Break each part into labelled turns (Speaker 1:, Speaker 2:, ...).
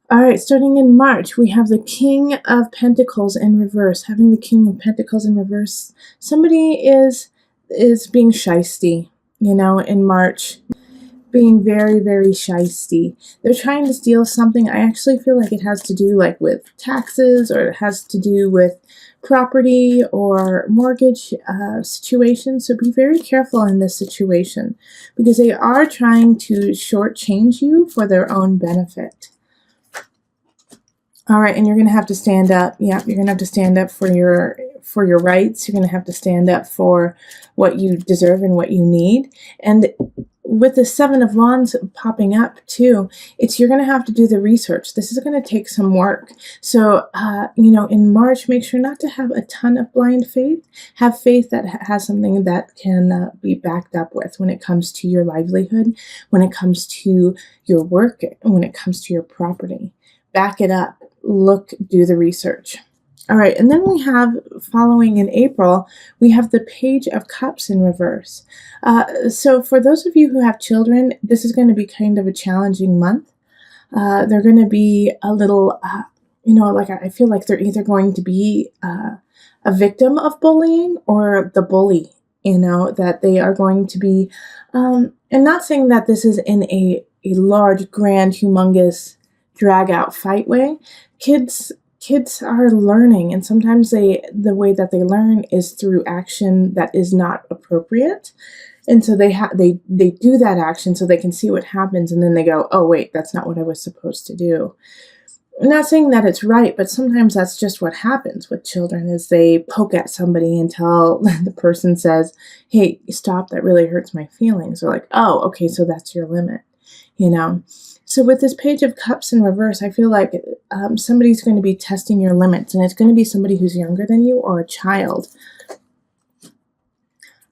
Speaker 1: All right, starting in March, we have the King of Pentacles in reverse. Having the King of Pentacles in reverse, somebody is being shysty, in March, being very, very shysty. They're trying to steal something. I actually feel like it has to do like with taxes, or it has to do with property or mortgage situations. So be very careful in this situation, because they are trying to shortchange you for their own benefit. All right, and you're going to have to stand up. Yeah, you're going to have to stand up for your rights. You're going to have to stand up for what you deserve and what you need. And with the Seven of Wands popping up too, you're going to have to do the research. This is going to take some work. So, in March, make sure not to have a ton of blind faith. Have faith that has something that can be backed up with when it comes to your livelihood, when it comes to your work, when it comes to your property. Back it up. Do the research. All right, and then we have, following in April, we have the Page of Cups in reverse. So for those of you who have children, this is going to be kind of a challenging month. They're going to be a little, I feel like they're either going to be a victim of bullying or the bully, that they are going to be, and not saying that this is in a large, grand, humongous, drag out fight way. Kids are learning, and sometimes the way that they learn is through action that is not appropriate, and so they do that action so they can see what happens, and then they go, oh wait, that's not what I was supposed to do. I'm not saying that it's right, but sometimes that's just what happens with children, is they poke at somebody until the person says, hey, stop, that really hurts my feelings. They're like, oh, okay, so that's your limit, So with this Page of Cups in reverse, I feel like somebody's going to be testing your limits, and it's going to be somebody who's younger than you or a child.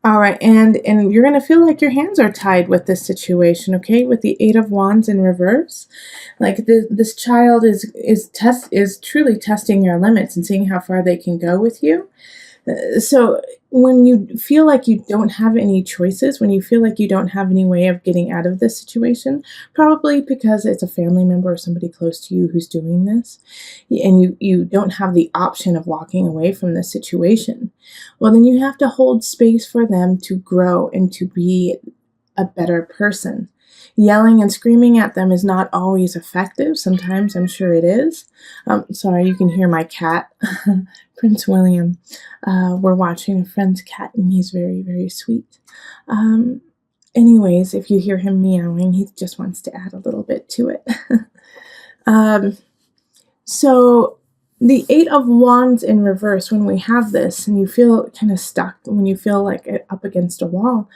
Speaker 1: All right, and you're going to feel like your hands are tied with this situation, okay? With the Eight of Wands in reverse, like this child is truly testing your limits and seeing how far they can go with you. So when you feel like you don't have any choices, when you feel like you don't have any way of getting out of this situation, probably because it's a family member or somebody close to you who's doing this, and you don't have the option of walking away from this situation, well, then you have to hold space for them to grow and to be a better person. Yelling and screaming at them is not always effective. Sometimes I'm sure it is. Sorry, you can hear my cat, Prince William. We're watching a friend's cat, and he's very, very sweet. Anyways, if you hear him meowing, he just wants to add a little bit to it. So the Eight of Wands in reverse, when we have this and you feel kind of stuck, when you feel like up against a wall,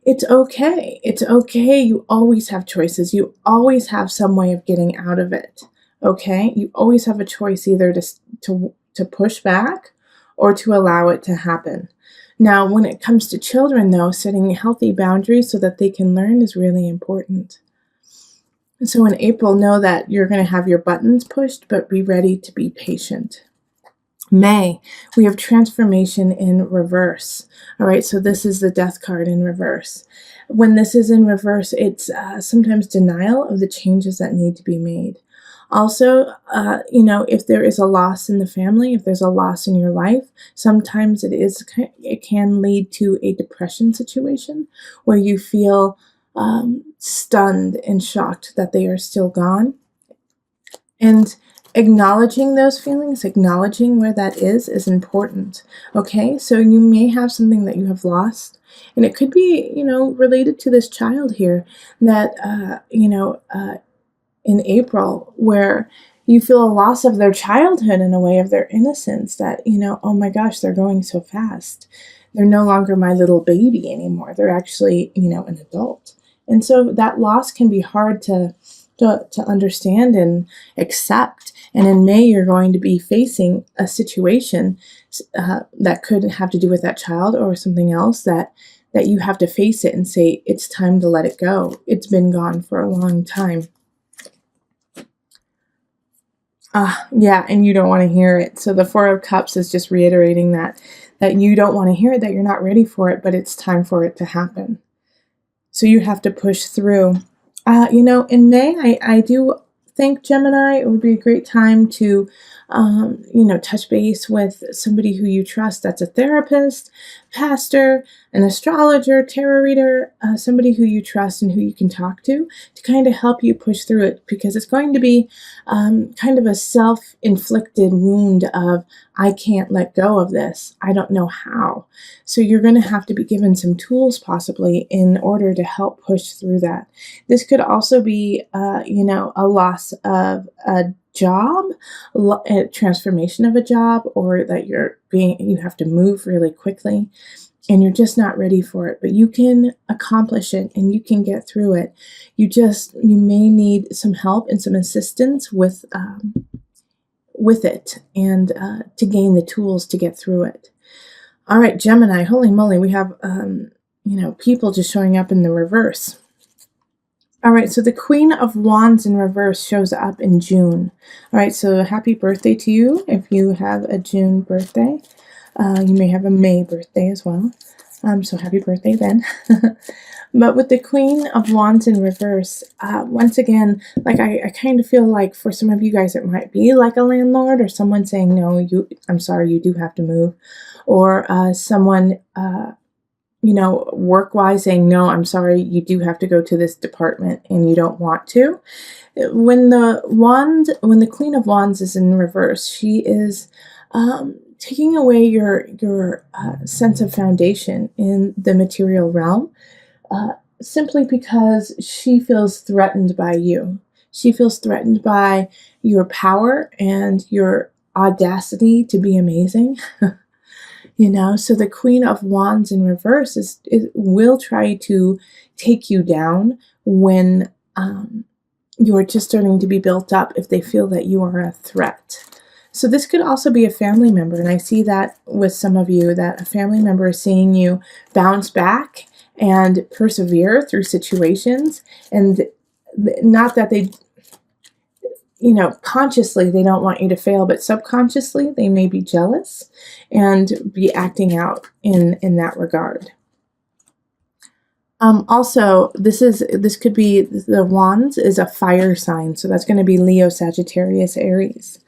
Speaker 1: it's okay. It's okay. You always have choices. You always have some way of getting out of it. Okay? You always have a choice, either to push back or to allow it to happen. Now, when it comes to children, though, setting healthy boundaries so that they can learn is really important. So in April, know that you're going to have your buttons pushed, but be ready to be patient. May, we have transformation in reverse. All right, so this is the Death card in reverse. When this is in reverse, it's sometimes denial of the changes that need to be made. Also, if there is a loss in the family, if there's a loss in your life, sometimes it can lead to a depression situation where you feel stunned and shocked that they are still gone. And acknowledging those feelings, acknowledging where that is important. Okay, so you may have something that you have lost, and it could be, related to this child here that, in April, where you feel a loss of their childhood in a way, of their innocence, that, oh my gosh, they're going so fast. They're no longer my little baby anymore. They're actually, an adult. And so that loss can be hard to understand and accept. And in May, you're going to be facing a situation that could have to do with that child or something else that you have to face it and say, it's time to let it go. It's been gone for a long time. Yeah, and you don't want to hear it. So the Four of Cups is just reiterating that you don't want to hear it, that you're not ready for it, but it's time for it to happen. So you have to push through. In May, I do think, Gemini, it would be a great time to, touch base with somebody who you trust. That's a therapist, pastor, an astrologer, tarot reader, somebody who you trust and who you can talk to kind of help you push through it, because it's going to be kind of a self-inflicted wound of, I can't let go of this. I don't know how. So you're going to have to be given some tools possibly in order to help push through that. This could also be, a loss of a job, a transformation of a job, or that you have to move really quickly and you're just not ready for it, but you can accomplish it and you can get through it. You may need some help and some assistance with it and to gain the tools to get through it. All right, Gemini, holy moly, we have, people just showing up in the reverse. All right, so the Queen of Wands in reverse shows up in June. All right, so happy birthday to you if you have a June birthday. You may have a May birthday as well. So happy birthday then. But with the Queen of Wands in reverse, once again, like I kind of feel like for some of you guys, it might be like a landlord or someone saying, no, I'm sorry, you do have to move. Or someone, work-wise saying, no, I'm sorry, you do have to go to this department and you don't want to. When the Queen of Wands is in reverse, she is taking away your sense of foundation in the material realm, simply because she feels threatened by you. She feels threatened by your power and your audacity to be amazing. So the Queen of Wands in reverse will try to take you down when you're just starting to be built up, if they feel that you are a threat. So this could also be a family member, and I see that with some of you, that a family member is seeing you bounce back and persevere through situations, and not that they, consciously they don't want you to fail, but subconsciously they may be jealous and be acting out in that regard. Also, this could be, the Wands is a fire sign, so that's going to be Leo, Sagittarius, Aries.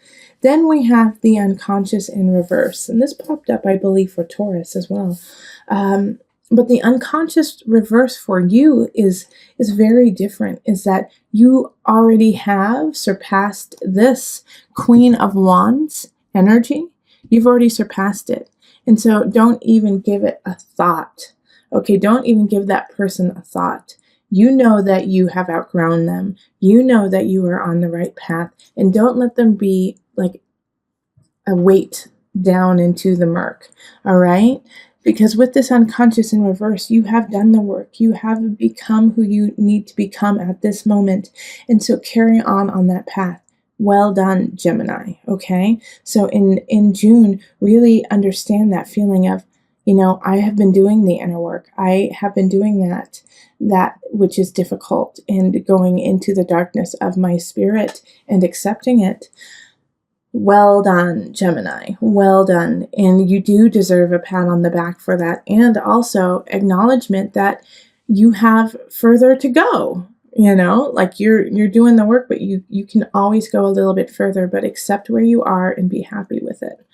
Speaker 1: Then we have the unconscious in reverse, and this popped up, I believe, for Taurus as well. But the unconscious reverse for you is very different, is that you already have surpassed this Queen of Wands energy. You've already surpassed it. And so don't even give it a thought. Okay, don't even give that person a thought. You know that you have outgrown them. You know that you are on the right path. And don't let them be like a weight down into the murk. All right? Because with this unconscious in reverse, you have done the work. You have become who you need to become at this moment. And so carry on that path. Well done, Gemini. Okay? So in June, really understand that feeling of, I have been doing the inner work. I have been doing that which is difficult, and going into the darkness of my spirit and accepting it. Well done, Gemini. Well done. And you do deserve a pat on the back for that. And also acknowledgement that you have further to go. Like you're doing the work, but you can always go a little bit further, but accept where you are and be happy with it.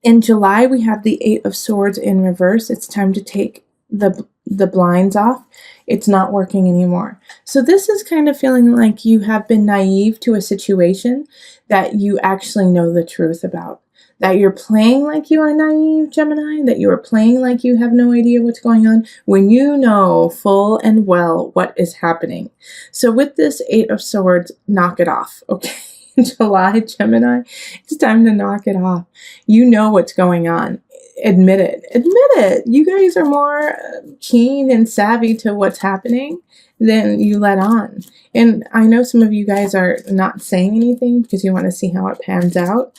Speaker 1: In July, we have the Eight of Swords in reverse. It's time to take the blinds off. It's not working anymore. So this is kind of feeling like you have been naive to a situation that you actually know the truth about. That you're playing like you are naive, Gemini, that you are playing like you have no idea what's going on, when you know full and well what is happening. So with this Eight of Swords, knock it off, okay? July, Gemini, it's time to knock it off. You know what's going on. Admit it. Admit it. You guys are more keen and savvy to what's happening than you let on. And I know some of you guys are not saying anything because you want to see how it pans out.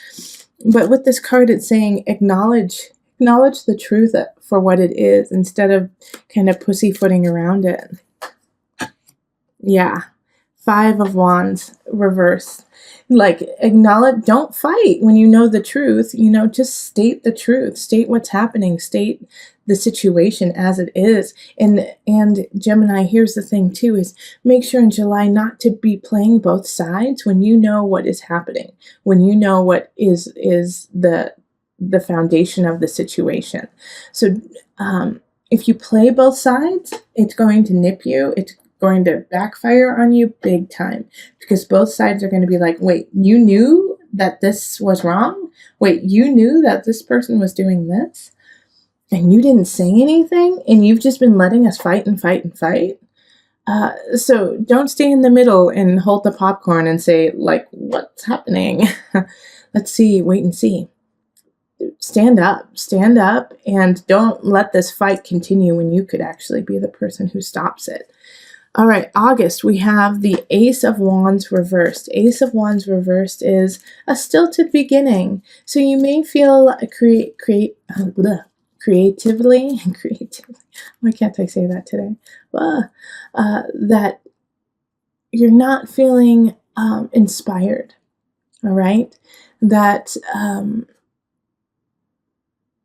Speaker 1: But with this card, it's saying acknowledge the truth for what it is, instead of kind of pussyfooting around it. Yeah. Five of Wands, reverse. Like, acknowledge, don't fight when you know the truth. Just state the truth. State what's happening. State the situation as it is. And Gemini, here's the thing too, is make sure in July not to be playing both sides when you know what is happening, when you know what is the foundation of the situation. So if you play both sides, it's going to nip you. It's going to backfire on you big time, because both sides are going to be like, wait, you knew that this was wrong? Wait, you knew that this person was doing this? And you didn't say anything? And you've just been letting us fight and fight and fight? So don't stay in the middle and hold the popcorn and say, like, what's happening? Let's see, wait and see. Stand up, and don't let this fight continue when you could actually be the person who stops it. All right, August, we have the Ace of Wands reversed. Ace of Wands reversed is a stilted beginning. So you may feel creatively, why can't I say that today? That you're not feeling inspired, all right? That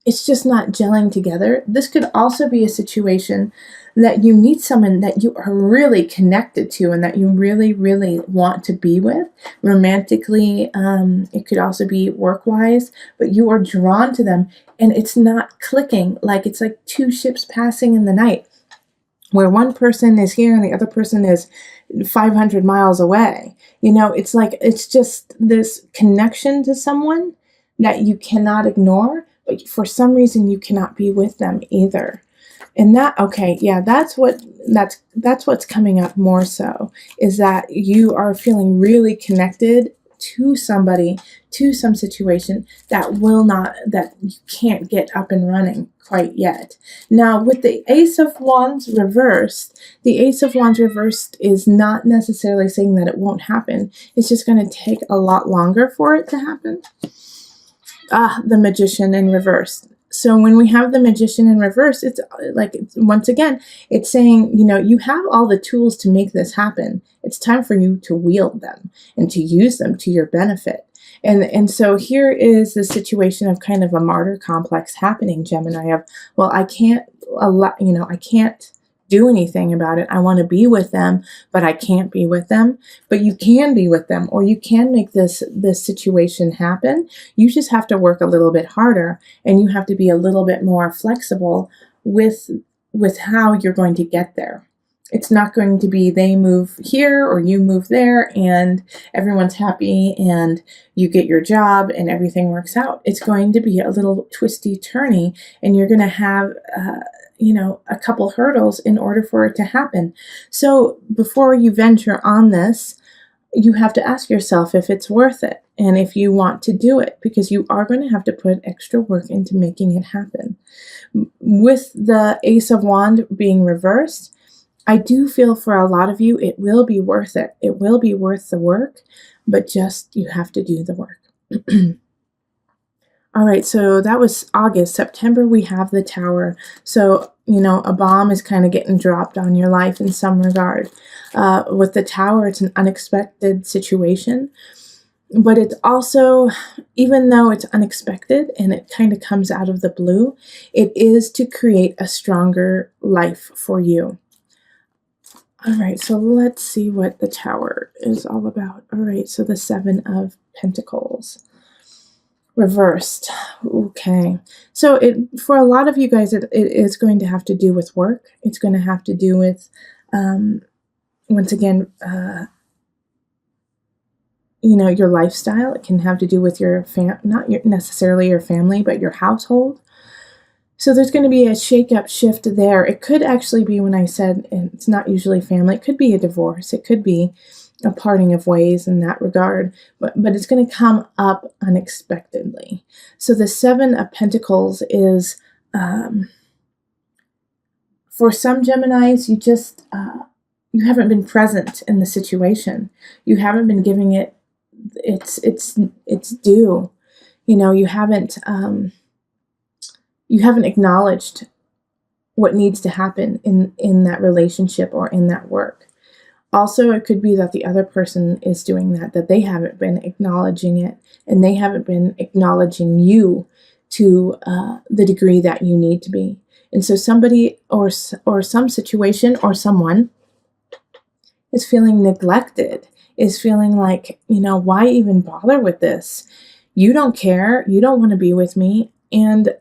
Speaker 1: it's just not gelling together. This could also be a situation that you meet someone that you are really connected to and that you really, really want to be with romantically. It could also be work-wise, but you are drawn to them and it's not clicking. Like it's like two ships passing in the night, where one person is here and the other person is 500 miles away. You know, it's like, it's just this connection to someone that you cannot ignore, but for some reason you cannot be with them either. And that, okay, yeah, that's what's coming up more so, is that you are feeling really connected to somebody, to some situation that you can't get up and running quite yet. Now, with the Ace of Wands reversed, the Ace of Wands reversed is not necessarily saying that it won't happen. It's just going to take a lot longer for it to happen. The Magician in reverse. So when we have the Magician in reverse, it's like, once again, it's saying, you know, you have all the tools to make this happen. It's time for you to wield them and to use them to your benefit. And so here is the situation of kind of a martyr complex happening, Gemini, of, well, I can't do anything about it. I want to be with them, but I can't be with them. But you can be with them, or you can make this situation happen. You just have to work a little bit harder, and you have to be a little bit more flexible with how you're going to get there. It's not going to be they move here or you move there and everyone's happy and you get your job and everything works out. It's going to be a little twisty turny, and you're going to have a couple hurdles in order for it to happen. So before you venture on this, you have to ask yourself if it's worth it and if you want to do it, because you are going to have to put extra work into making it happen. With the Ace of Wands being reversed, I do feel for a lot of you, it will be worth it. It will be worth the work, but just you have to do the work. All right, so that was August. September, we have the Tower. So, a bomb is kind of getting dropped on your life in some regard. With the Tower, it's an unexpected situation. But it's also, even though it's unexpected and it kind of comes out of the blue, it is to create a stronger life for you. All right, so let's see what the Tower is all about. All right, so the Seven of Pentacles. Reversed. Okay. So for a lot of you guys, it is going to have to do with work. It's going to have to do with, once again, your lifestyle. It can have to do with not necessarily your family, but your household. So there's going to be a shake-up shift there. It could actually be, when I said it's not usually family, it could be a divorce. It could be a parting of ways in that regard, but it's going to come up unexpectedly. So the Seven of Pentacles is, for some Geminis, you just, you haven't been present in the situation. You haven't been giving it its due. You haven't acknowledged what needs to happen in that relationship or in that work. Also, it could be that the other person is doing that they haven't been acknowledging it, and they haven't been acknowledging you to the degree that you need to be. And so somebody or some situation or someone is feeling neglected, is feeling like, why even bother with this? You don't care. You don't want to be with me. And,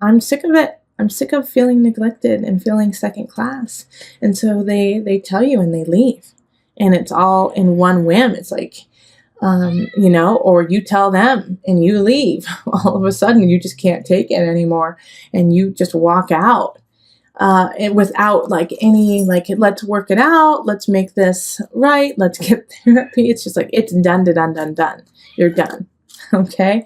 Speaker 1: I'm sick of it. I'm sick of feeling neglected and feeling second class. And so they tell you and they leave. And it's all in one whim. It's like, or you tell them and you leave. All of a sudden, you just can't take it anymore. And you just walk out. And without any, let's work it out. Let's make this right. Let's get therapy. It's just like, it's done. You're done. Okay.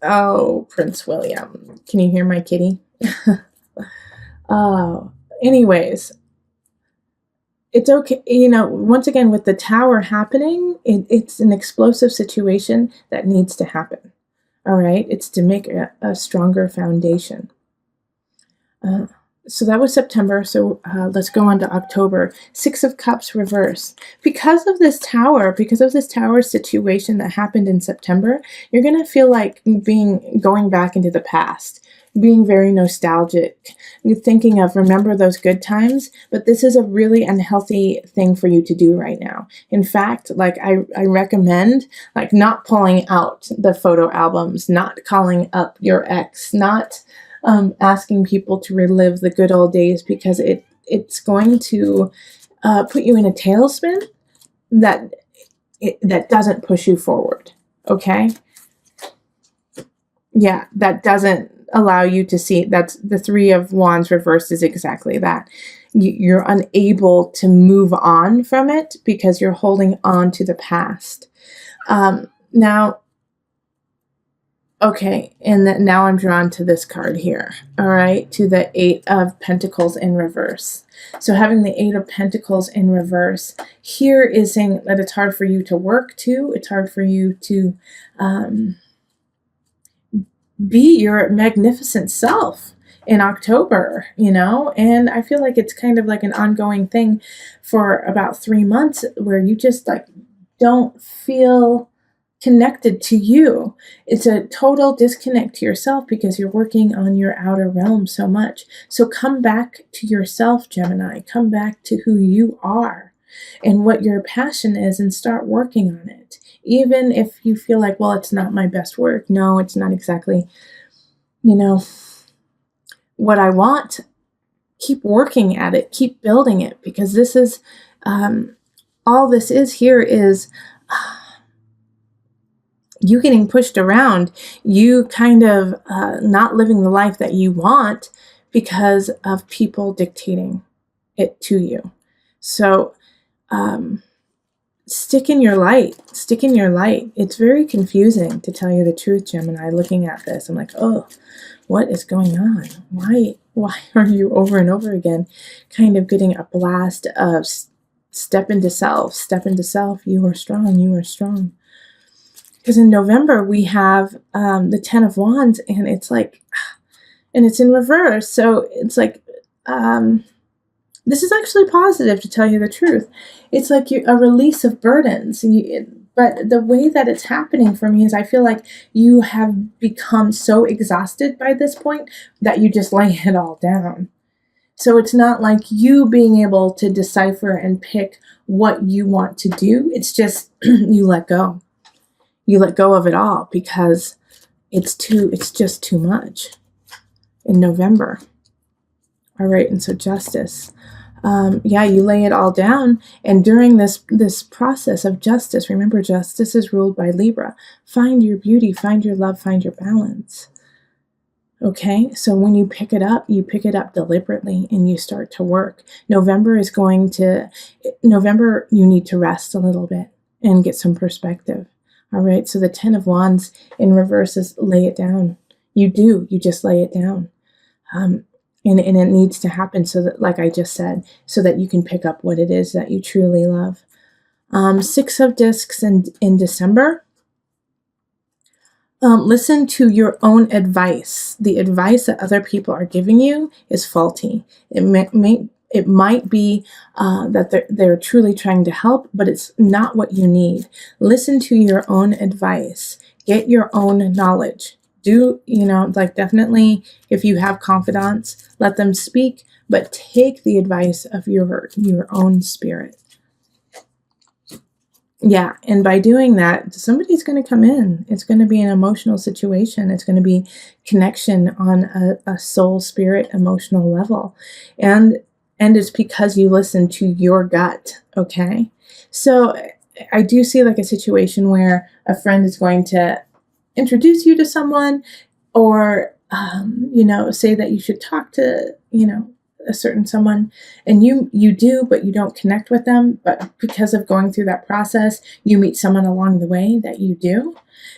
Speaker 1: Oh, Prince William. Can you hear my kitty? Oh, anyways, it's okay. Once again, with the tower happening, it's an explosive situation that needs to happen. All right. It's to make a stronger foundation. So that was September. So let's go on to October. 6 of Cups reverse. Because of this tower situation that happened in September, you're going to feel like going back into the past, being very nostalgic. You're thinking of, remember those good times, but this is a really unhealthy thing for you to do right now. In fact, I recommend not pulling out the photo albums, not calling up your ex, not asking people to relive the good old days, because it's going to put you in a tailspin that doesn't push you forward. Okay? Yeah, that doesn't allow you to see. That's the 3 of Wands reversed is exactly that. You're unable to move on from it because you're holding on to the past. Now, okay, and now I'm drawn to this card here, all right, to the 8 of Pentacles in reverse. So having the 8 of Pentacles in reverse here is saying that it's hard for you to work to. It's hard for you to be your magnificent self in October, and I feel like it's kind of like an ongoing thing for about 3 months where you just don't feel connected to you. It's a total disconnect to yourself because you're working on your outer realm so much. So come back to yourself, Gemini. Come back to who you are and what your passion is and start working on it. Even if you feel like, well, it's not my best work. No, it's not exactly, what I want. Keep working at it. Keep building it, because this is, all this is here is you getting pushed around, you kind of not living the life that you want because of people dictating it to you. So stick in your light. Stick in your light. It's very confusing, to tell you the truth, Gemini. Looking at this, I'm like, oh, what is going on? Why are you over and over again kind of getting a blast of step into self, you are strong, you are strong. Because in November, we have the 10 of Wands, and it's and it's in reverse. So it's this is actually positive, to tell you the truth. It's like a release of burdens. But the way that it's happening for me is I feel like you have become so exhausted by this point that you just lay it all down. So it's not like you being able to decipher and pick what you want to do. It's just you let go. You let go of it all because it's just too much in November. All right, and so justice. You lay it all down, and during this process of justice, remember, justice is ruled by Libra. Find your beauty, find your love, find your balance. Okay, so when you pick it up deliberately and you start to work. November, you need to rest a little bit and get some perspective. All right, so the 10 of Wands in reverse is lay it down. You just lay it down. And it needs to happen so that, like I just said, so that you can pick up what it is that you truly love. 6 of Discs in December. Listen to your own advice. The advice that other people are giving you is faulty. It may It might be that they're truly trying to help, but it's not what you need. Listen to your own advice. Get your own knowledge. Do, like, definitely, if you have confidants, let them speak, but take the advice of your own spirit. Yeah, and by doing that, somebody's going to come in. It's going to be an emotional situation. It's going to be connection on a soul, spirit, emotional level. And it's because you listen to your gut, okay? So I do see like a situation where a friend is going to introduce you to someone, or, say that you should talk to, a certain someone, and you do, but you don't connect with them. But because of going through that process, you meet someone along the way that you do,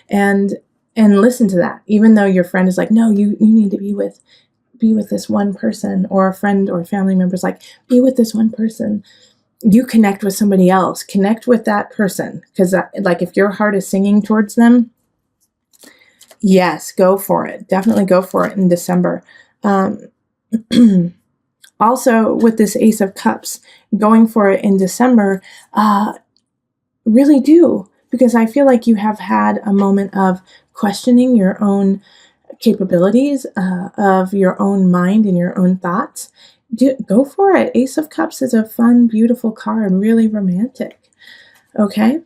Speaker 1: and listen to that. Even though your friend is like, no, you need to be with this one person, or a friend or family member's like, be with this one person. You connect with somebody else. Connect with that person, because like, if your heart is singing towards them, yes, go for it. Definitely go for it in December. Also, with this Ace of Cups, going for it in December, really do, because I feel like you have had a moment of questioning your own capabilities, of your own mind and your own thoughts. Go for it. Ace of Cups is a fun, beautiful card, really romantic. Okay?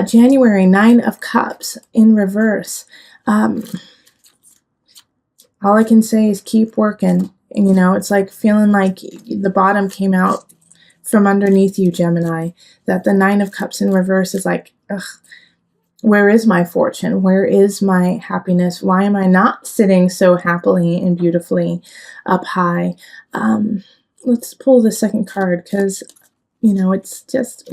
Speaker 1: January, 9 of Cups in reverse. All I can say is keep working. It's like feeling like the bottom came out from underneath you, Gemini. That the 9 of Cups in reverse is like, ugh, where is my fortune? Where is my happiness? Why am I not sitting so happily and beautifully up high? Let's pull the second card, because, it's just,